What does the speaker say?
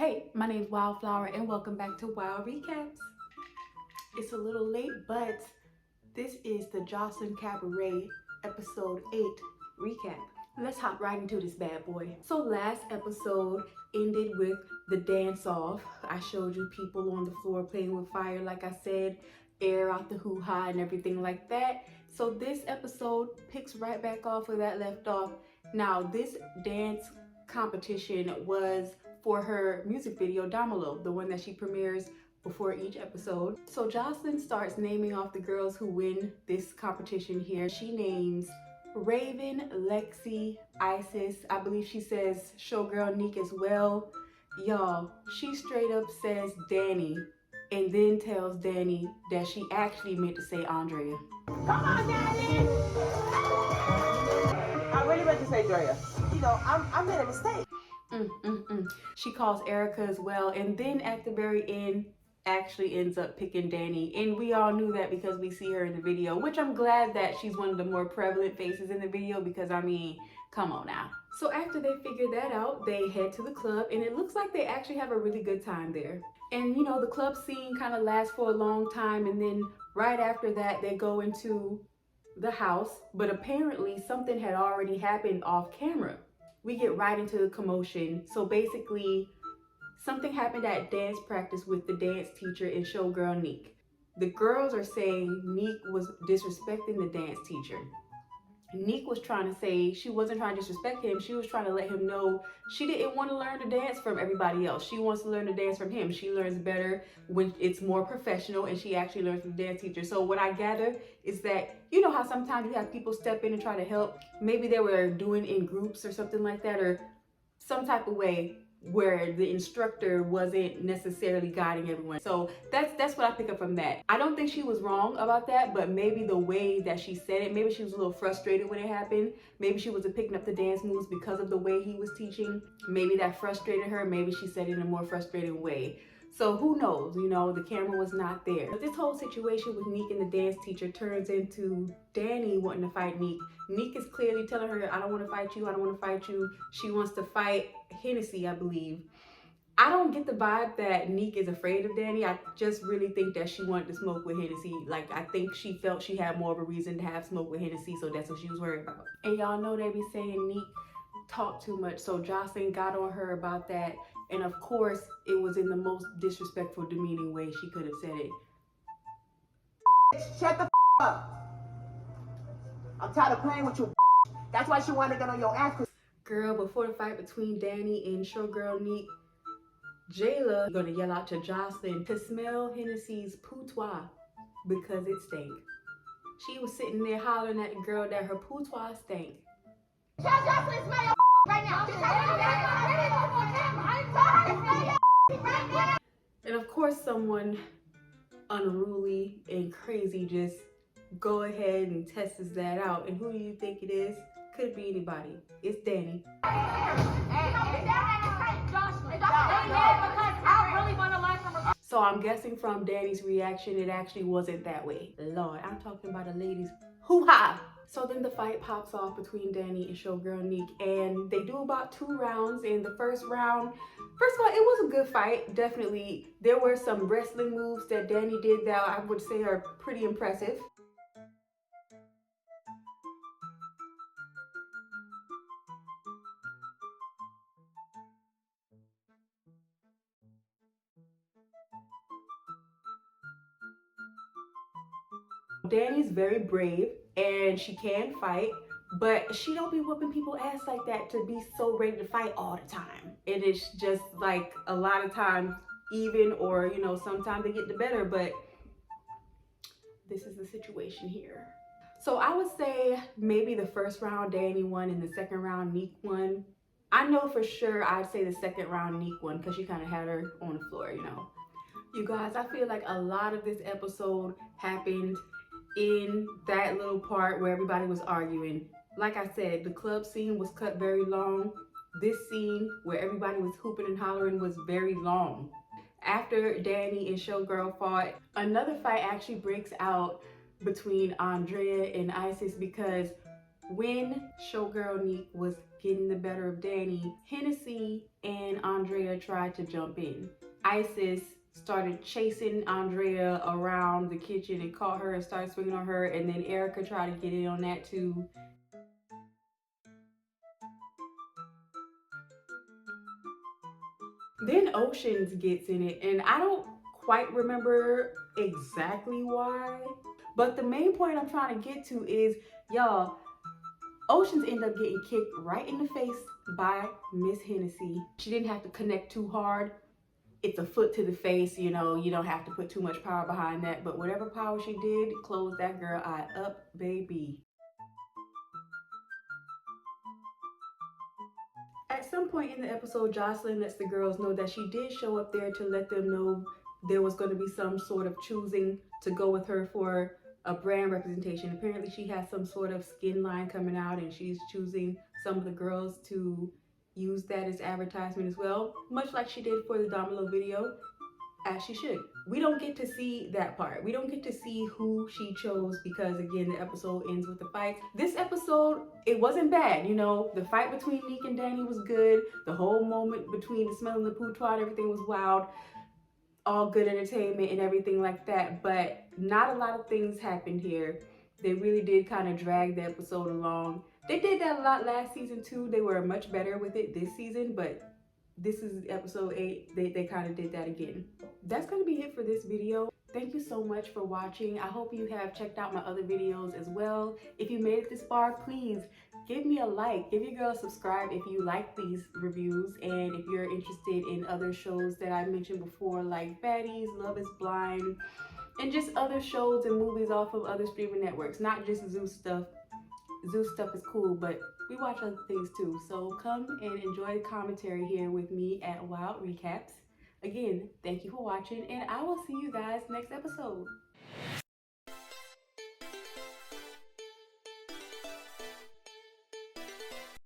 Hey, my name's Wildflower and welcome back to Wild Recaps. It's a little late, but this is the Joseline Cabaret episode 8 recap. Let's hop right into this bad boy. So last episode ended with the dance off. I showed you people on the floor playing with fire, like I said, air out the hoo-ha and everything like that. So this episode picks right back off where that left off. Now this dance competition was for her music video Damolo, the one that she premieres before each episode. So Joseline starts naming off the girls who win this competition here. She names Raven, Lexi, Isis, I believe she says showgirl Neek as well. Y'all, she straight up says Dani and then tells Dani that she actually meant to say Andrea. Come on, Dani! I really meant to say Drea. You know, I made a mistake. She calls Erica as well, and then at the very end actually ends up picking Dani, and we all knew that because we see her in the video, which I'm glad that she's one of the more prevalent faces in the video, because I mean, come on now. So after they figure that out, they head to the club, and it looks like they actually have a really good time there. And you know, the club scene kind of lasts for a long time, and then right after that they go into the house, but apparently something had already happened off camera. We get right into the commotion. So basically, something happened at dance practice with the dance teacher and showgirl Neek. The girls are saying Neek was disrespecting the dance teacher. Neek was trying to say she wasn't trying to disrespect him. She was trying to let him know she didn't want to learn to dance from everybody else. She wants to learn to dance from him. She learns better when it's more professional, and she actually learns from the dance teacher. So what I gather is that, you know how sometimes you have people step in and try to help? Maybe they were doing in groups or something like that, or some type of way where the instructor wasn't necessarily guiding everyone. So that's what I pick up from that. I don't think she was wrong about that, but maybe the way that she said it, maybe she was a little frustrated when it happened. Maybe she wasn't picking up the dance moves because of the way he was teaching. Maybe that frustrated her. Maybe she said it in a more frustrating way. So who knows, you know, the camera was not there. But this whole situation with Neek and the dance teacher turns into Dani wanting to fight Neek. Neek is clearly telling her, I don't want to fight you, I don't want to fight you. She wants to fight Hennessy, I believe. I don't get the vibe that Neek is afraid of Dani. I just really think that she wanted to smoke with Hennessy. Like, I think she felt she had more of a reason to have smoke with Hennessy, so that's what she was worried about. And y'all know they be saying Neek talk too much, so Joseline got on her about that. And of course, it was in the most disrespectful, demeaning way she could have said it. Shut the up. I'm tired of playing with you. That's why she wanted to get on your ass. Girl, before the fight between Dani and showgirl Neek, Jayla gonna yell out to Joseline to smell Hennessy's patois because it stank. She was sitting there hollering at the girl that her patois stank. Tell Joseline smell your right now. And of course, someone unruly and crazy just go ahead and tests that out. And who do you think it is? Could be anybody. It's Dani. So I'm guessing from Dani's reaction, it actually wasn't that way. Lord, I'm talking about a lady's hoo-ha. So then the fight pops off between Dani and showgirl Neek, and they do about 2 rounds. In the first round, first of all, it was a good fight, definitely. There were some wrestling moves that Dani did that I would say are pretty impressive. Dani's very brave and she can fight, but she don't be whooping people ass like that to be so ready to fight all the time. And it's just like a lot of times even, or you know, sometimes they get the better, but this is the situation here. So I would say maybe the first round Dani won and the second round Neek won. I know for sure I'd say the second round Neek won because she kind of had her on the floor, you know. You guys, I feel like a lot of this episode happened in that little part where everybody was arguing. Like I said, the club scene was cut very long. This scene where everybody was hooping and hollering was very long. After Dani and showgirl fought, another fight actually breaks out between Andrea and Isis, because when showgirl Neek was getting the better of Dani, Hennessy and Andrea tried to jump in. Isis started chasing Andrea around the kitchen and caught her and started swinging on her, and then Erica tried to get in on that too. Then Oceans gets in it, and I don't quite remember exactly why, but the main point I'm trying to get to is, y'all, Oceans ended up getting kicked right in the face by Miss Hennessy. She didn't have to connect too hard. It's a foot to the face, you know, you don't have to put too much power behind that, but whatever power she did, closed that girl eye up, baby. At some point in the episode, Joseline lets the girls know that she did show up there to let them know there was going to be some sort of choosing to go with her for a brand representation. Apparently she has some sort of skin line coming out and she's choosing some of the girls to use that as advertisement as well, much like she did for the Domino video, as she should. We don't get to see that part. We don't get to see who she chose because, again, the episode ends with the fight. This episode, it wasn't bad, you know. The fight between Neek and Dani was good. The whole moment between the smell and the poutoire and everything was wild. All good entertainment and everything like that, but not a lot of things happened here. They really did kind of drag the episode along. They did that a lot last season too. They were much better with it this season, but this is episode 8. They kind of did that again. That's going to be it for this video. Thank you so much for watching. I hope you have checked out my other videos as well. If you made it this far, please give me a like. Give your girl a subscribe if you like these reviews, and if you're interested in other shows that I mentioned before, like Baddies, Love is Blind, and just other shows and movies off of other streaming networks, not just Zeus stuff. Zeus stuff is cool, but we watch other things too. So come and enjoy the commentary here with me at Wild Recaps. Again, thank you for watching, and I will see you guys next episode.